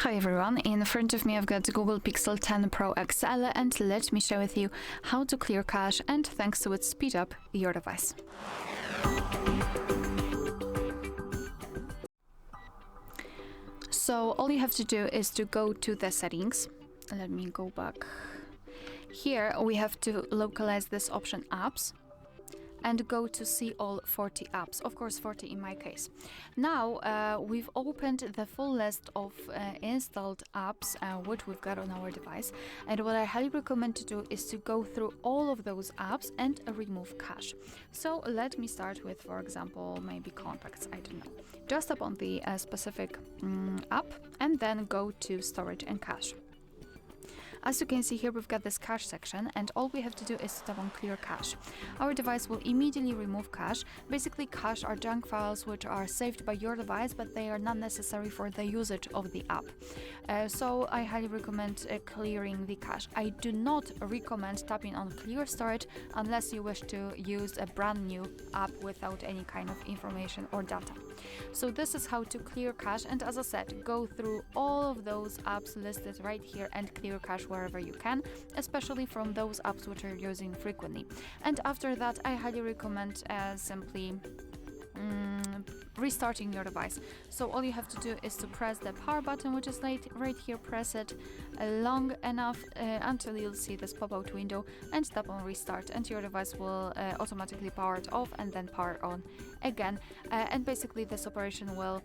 Hi everyone, in front of me I've got the Google Pixel 10 Pro XL and let me share with you how to clear cache and thanks to it speed up your device. So all you have to do is to go to the settings. Let me go back. Here we have to localize this option apps and go to see all 40 apps, of course 40 in my case. Now we've opened the full list of installed apps which we've got on our device, and what I highly recommend to do is to go through all of those apps and remove cache. So let me start with, for example, maybe contacts, I don't know. Just tap on the specific app and then go to storage and cache. As you can see here, we've got this cache section, and all we have to do is to tap on clear cache. Our device will immediately remove cache. Basically, cache are junk files which are saved by your device, but they are not necessary for the usage of the app. So I highly recommend clearing the cache. I do not recommend tapping on clear storage unless you wish to use a brand new app without any kind of information or data. So this is how to clear cache, and as I said, go through all of those apps listed right here and clear cache wherever you can, especially from those apps which you're using frequently. And after that, I highly recommend simply restarting your device. So all you have to do is to press the power button, which is right here. Press it long enough until you'll see this pop-out window, and tap on restart, and your device will automatically power it off and then power on again. And basically this operation will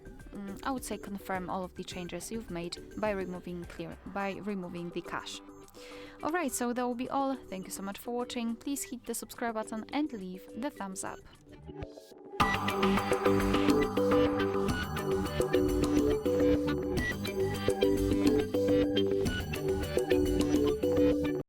I would say confirm all of the changes you've made by removing the cache. Alright, so that will be all. Thank you so much for watching. Please hit the subscribe button and leave the thumbs up.